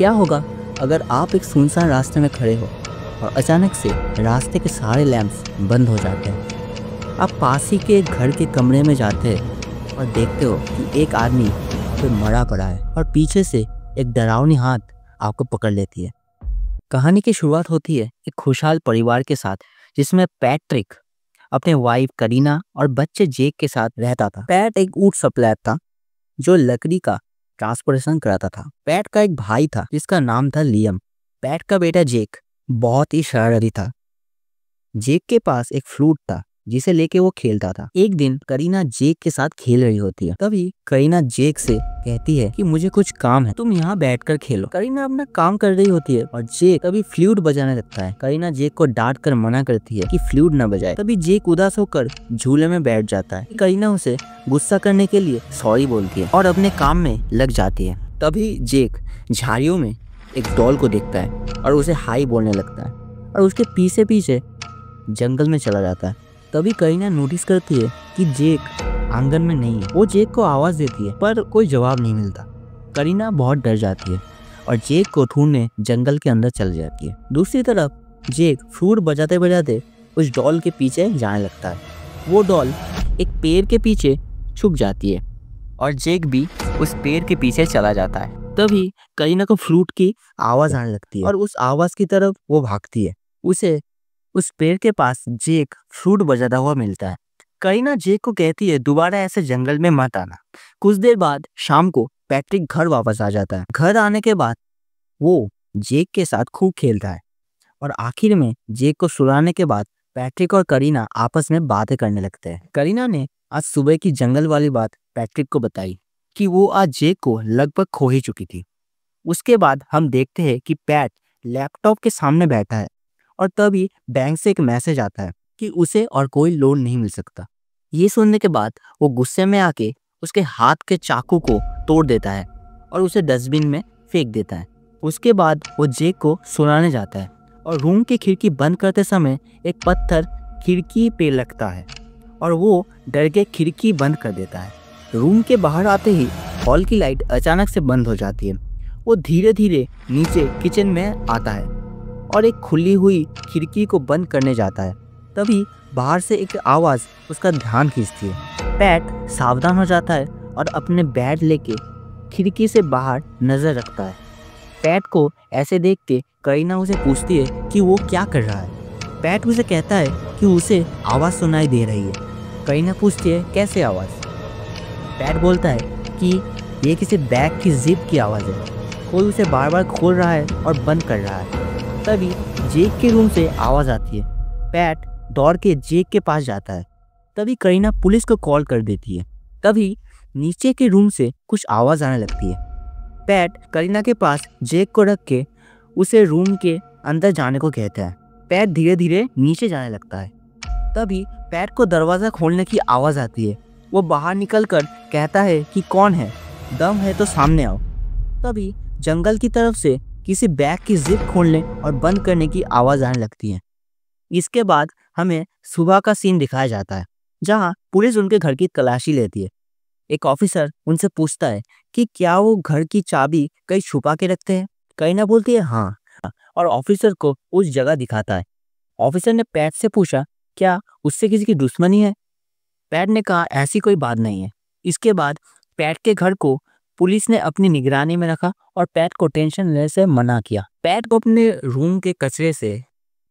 क्या होगा अगर आप एक सुनसान रास्ते में खड़े हो और अचानक से रास्ते के सारे लैंप्स बंद हो जाते हैं। आप पास ही के घर के कमरे में जाते हैं और देखते हो कि एक आदमी वहाँ पे मरा पड़ा है और पीछे से एक डरावनी हाथ आपको पकड़ लेती है। कहानी की शुरुआत होती है एक खुशहाल परिवार के साथ, जिसमें पैट्रिक अपने वाइफ करीना और बच्चे जेक के साथ रहता था। पैट एक वुड सप्लायर था जो लकड़ी का ट्रांसपोर्टेशन कराता था। पैट का एक भाई था जिसका नाम था लियम। पैट का बेटा जेक बहुत ही शरारती था। जेक के पास एक फ्लूट था जिसे लेके वो खेलता था। एक दिन करीना जेक के साथ खेल रही होती है, तभी करीना जेक से कहती है कि मुझे कुछ काम है, तुम यहाँ बैठकर खेलो। करीना अपना काम कर रही होती है और जेक तभी फ्लूट बजाने लगता है। करीना जेक को डांट कर मना करती है कि फ्लूट न बजाए। तभी जेक उदास होकर झूले में बैठ जाता है। करीना उसे गुस्सा करने के लिए सॉरी बोलती है और अपने काम में लग जाती है। तभी जेक झाड़ियों में एक डॉल को देखता है और उसे हाई बोलने लगता है और उसके पीछे पीछे जंगल में चला जाता है। तभी करीना नोटिस करती है कि जेक आंगन में नहीं है। वो जेक को आवाज देती है पर कोई जवाब नहीं मिलता। करीना बहुत डर जाती है और जेक को ढूंढने जंगल के अंदर चल जाती है। दूसरी तरफ जेक फ्लूट बजाते बजाते उस डॉल के पीछे जाने लगता है। वो डॉल एक पेड़ के पीछे छुप जाती है और जेक भी उस पेड़ के पीछे चला जाता है। तभी करीना को फ्लूट की आवाज आने लगती है और उस आवाज की तरफ वो भागती है। उसे उस पेड़ के पास जेक फ्लूट बजाता हुआ मिलता है। करीना जेक को कहती है दोबारा ऐसे जंगल में मत आना। कुछ देर बाद शाम को पैट्रिक घर वापस आ जाता है। घर आने के बाद वो जेक के साथ खूब खेलता है और आखिर में जेक को सुलाने के बाद पैट्रिक और करीना आपस में बातें करने लगते हैं। करीना ने आज सुबह की जंगल वाली बात पैट्रिक को बताई कि वो आज जेक को लगभग खो ही चुकी थी। उसके बाद हम देखते हैं कि पैट लैपटॉप के सामने बैठा है और तभी बैंक से एक मैसेज आता है कि उसे और कोई लोन नहीं मिल सकता। ये सुनने के बाद वो गुस्से में आके उसके हाथ के चाकू को तोड़ देता है और उसे डस्टबिन में फेंक देता है। उसके बाद वो जेक को सुलाने जाता है और रूम की खिड़की बंद करते समय एक पत्थर खिड़की पे लगता है और वो डर के खिड़की बंद कर देता है। रूम के बाहर आते ही हॉल की लाइट अचानक से बंद हो जाती है। वो धीरे धीरे नीचे किचन में आता है और एक खुली हुई खिड़की को बंद करने जाता है। तभी बाहर से एक आवाज़ उसका ध्यान खींचती है। पैट सावधान हो जाता है और अपने बैट लेके खिड़की से बाहर नज़र रखता है। पैट को ऐसे देख के करीना उसे पूछती है कि वो क्या कर रहा है। पैट उसे कहता है कि उसे आवाज़ सुनाई दे रही है। करीना पूछती है कैसे आवाज़। पैट बोलता है कि ये किसी बैग की जिप की आवाज़ है, कोई उसे बार बार खोल रहा है और बंद कर रहा है। तभी जेक के रूम से आवाज़ आती है। पैट दौड़ के जेक के पास जाता है। तभी करीना पुलिस को कॉल कर देती है। तभी नीचे के रूम से कुछ आवाज़ आने लगती है। पैट करीना के पास जेक को रख के उसे रूम के अंदर जाने को कहता है। पैट धीरे धीरे नीचे जाने लगता है। तभी पैट को दरवाज़ा खोलने की आवाज़ आती है। वो बाहर निकलकर कहता है कि कौन है, दम है तो सामने आओ। तभी जंगल की तरफ से किसी बैग की जिप खोलने और बंद करने की आवाज़ आने लगती है। इसके बाद हमें सुबह का सीन दिखाया जाता है जहां पुलिस उनके घर की तलाशी लेती है। एक ऑफिसर उनसे पूछता है कि क्या वो घर की चाबी कहीं छुपा के रखते हैं। करीना बोलती है हाँ और ऑफिसर को उस जगह दिखाता है। ऑफिसर ने पैट से पूछा क्या उससे किसी की दुश्मनी है। पैट ने कहा ऐसी कोई बात नहीं है। इसके बाद पैट के घर को पुलिस ने अपनी निगरानी में रखा और पैट को टेंशन लेने से मना किया। पैट को अपने रूम के कचरे से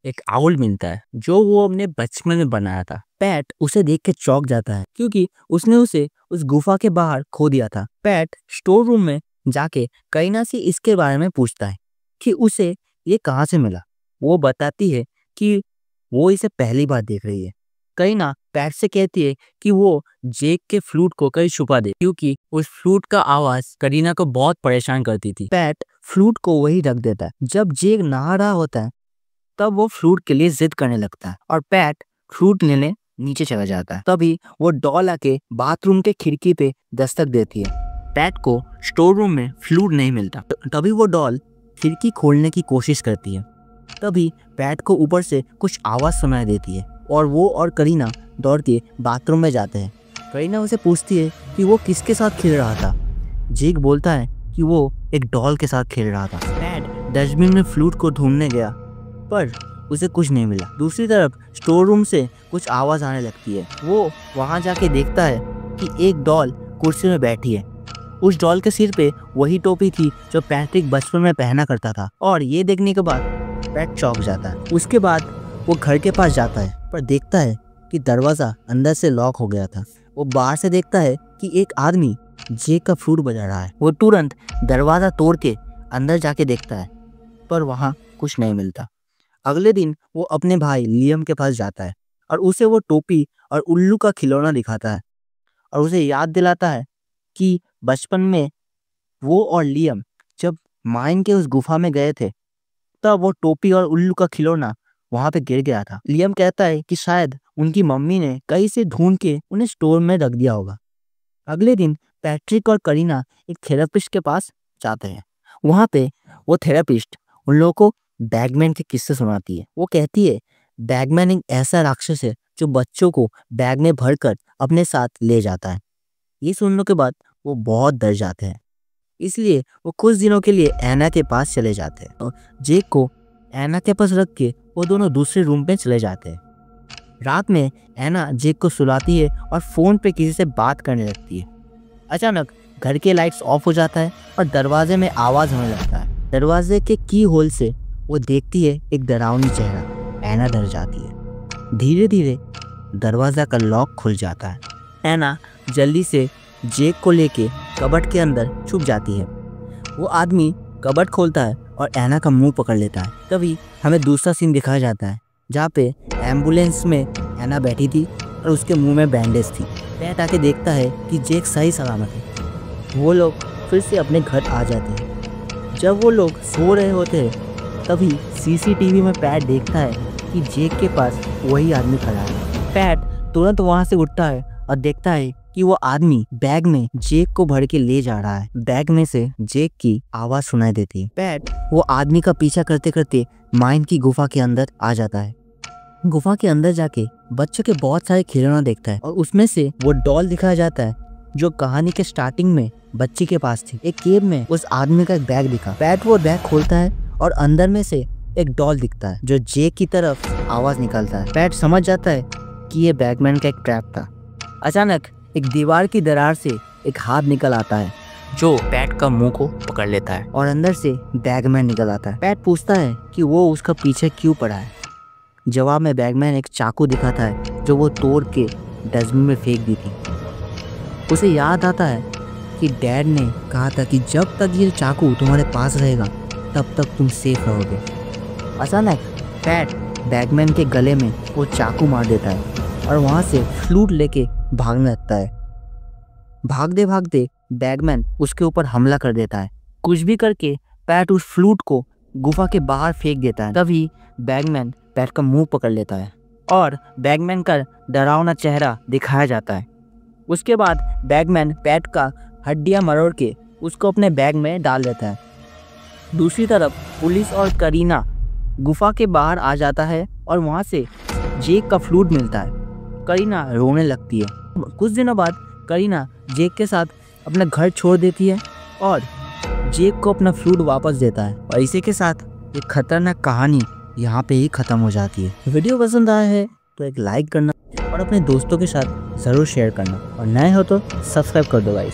एक आउल मिलता है जो वो अपने बचपन में बनाया था। पैट उसे देख के चौंक जाता है क्योंकि उसने उसे उस गुफा के बाहर खो दिया था। पैट स्टोर रूम में जाके करीना से इसके बारे में पूछता है कि उसे ये कहाँ से मिला। वो बताती है कि वो इसे पहली बार देख रही है। करीना पैट से कहती है कि वो जेक के फ्लूट को कहीं छुपा दे क्योंकि उस फ्लूट का आवाज करीना को बहुत परेशान करती थी। पैट फ्लूट को वही रख देता है। जब जेक नहा रहा होता है तब वो फ्लूट के लिए जिद करने लगता है और पैट फ्लूट लेने नीचे चला जाता है। तभी वो डॉल आके बाथरूम के खिड़की पे दस्तक देती है। पैट को स्टोर रूम में फ्लूट नहीं मिलता। तभी वो डॉल खिड़की खोलने की कोशिश करती है। तभी पैट को ऊपर से कुछ आवाज़ सुनाई देती है और वो और करीना दौड़ के बाथरूम में जाते हैं। करीना उसे पूछती है कि वो किसके साथ खेल रहा था। जेक बोलता है कि वो एक डॉल के साथ खेल रहा था। डस्टबिन में फ्लूट को ढूंढने गया पर उसे कुछ नहीं मिला। दूसरी तरफ स्टोर रूम से कुछ आवाज़ आने लगती है। वो वहाँ जाके देखता है कि एक डॉल कुर्सी में बैठी है। उस डॉल के सिर पे वही टोपी थी जो पैट्रिक बचपन में पहना करता था। और ये देखने के बाद पैट चौंक जाता है। उसके बाद वो घर के पास जाता है पर देखता है कि दरवाज़ा अंदर से लॉक हो गया था। वो बाहर से देखता है कि एक आदमी जेक का फ्लूट बजा रहा है। वो तुरंत दरवाज़ा तोड़ के अंदर जाके देखता है पर वहाँ कुछ नहीं मिलता। अगले दिन वो अपने भाई लियम के पास जाता है और उसे वो टोपी और उल्लू का खिलौना दिखाता है और उसे याद दिलाता है कि बचपन में वो और लियम जब माइन के उस गुफा में गए थे तब वो टोपी और उल्लू का खिलौना वहां पे गिर गया था। लियम कहता है कि शायद उनकी मम्मी ने कहीं से ढूंढ के उन्हें स्टोर में रख दिया होगा। अगले दिन पैट्रिक और करीना एक थेरेपिस्ट के पास जाते हैं। वहाँ पे वो थेरेपिस्ट उन लोगों को बैगमैन के किस्से सुनाती है। वो कहती है बैगमैन एक ऐसा राक्षस है जो बच्चों को बैग में भरकर अपने साथ ले जाता है। ये सुनने के बाद वो बहुत डर जाते हैं, इसलिए वो कुछ दिनों के लिए एना के पास चले जाते हैं और जेक को एना के पास रख के वो दोनों दूसरे रूम पे चले जाते हैं। रात में एना जेक को सुलाती है और फ़ोन पे किसी से बात करने लगती है। अचानक घर के लाइट्स ऑफ हो जाता है और दरवाजे में आवाज़ होने लगता है। दरवाजे के की होल से वो देखती है एक डरावनी चेहरा। एना डर जाती है। धीरे धीरे दरवाज़ा का लॉक खुल जाता है। एना जल्दी से जेक को लेके कबर्ड के अंदर छुप जाती है। वो आदमी कबर्ड खोलता है और एना का मुंह पकड़ लेता है। तभी हमें दूसरा सीन दिखाया जाता है जहाँ पे एम्बुलेंस में एना बैठी थी और उसके मुंह में बैंडेज थी। पैट आके देखता है कि जेक सही सलामत है। वो लोग फिर से अपने घर आ जाते हैं। जब वो लोग सो रहे होते हैं तभी सीसीटीवी में पैट देखता है कि जेक के पास वही आदमी खड़ा है। पैट तुरंत वहाँ से उठता है और देखता है कि वो आदमी बैग में जेक को भर के ले जा रहा है। बैग में से जेक की आवाज़ सुनाई देती है। पैट वो आदमी का पीछा करते करते माइन की गुफा के अंदर आ जाता है। गुफा के अंदर जाके बच्चों के बहुत सारे खिलौना देखता है और उसमें से वो डॉल दिखाया जाता है जो कहानी के स्टार्टिंग में बच्ची के पास थी। एक केव में उस आदमी का एक बैग दिखा। पैट वो बैग खोलता है और अंदर में से एक डॉल दिखता है जो जेक की तरफ आवाज़ निकालता है। पैट समझ जाता है कि ये बैगमैन का एक ट्रैप था। अचानक एक दीवार की दरार से एक हाथ निकल आता है जो पैट का मुंह को पकड़ लेता है और अंदर से बैगमैन निकल आता है। पैट पूछता है कि वो उसका पीछे क्यों पड़ा है। जवाब में बैगमैन एक चाकू दिखाता है जो वो तोड़ के डस्टबिन में फेंक दी थी। उसे याद आता है कि डैड ने कहा था कि जब तक ये चाकू तुम्हारे पास रहेगा तब तक तुम सेफ रहोगे। अचानक पैट बैगमैन के गले में वो चाकू मार देता है और वहाँ से फ्लूट लेके भागने लगता है। भागते भागते बैगमैन उसके ऊपर हमला कर देता है। कुछ भी करके पैट उस फ्लूट को गुफा के बाहर फेंक देता है। तभी बैगमैन पैट का मुंह पकड़ लेता है और बैगमैन का डरावना चेहरा दिखाया जाता है। उसके बाद बैगमैन पैट का हड्डियां मरोड़ के उसको अपने बैग में डाल देता है। दूसरी तरफ पुलिस और करीना गुफा के बाहर आ जाता है और वहाँ से जेक का फ्लूट मिलता है। करीना रोने लगती है। कुछ दिनों बाद करीना जेक के साथ अपना घर छोड़ देती है और जेक को अपना फ्लूट वापस देता है। और इसी के साथ एक खतरनाक कहानी यहाँ पे ही ख़त्म हो जाती है। वीडियो पसंद आया है तो एक लाइक करना और अपने दोस्तों के साथ ज़रूर शेयर करना और नए हो तो सब्सक्राइब कर दो गाइस।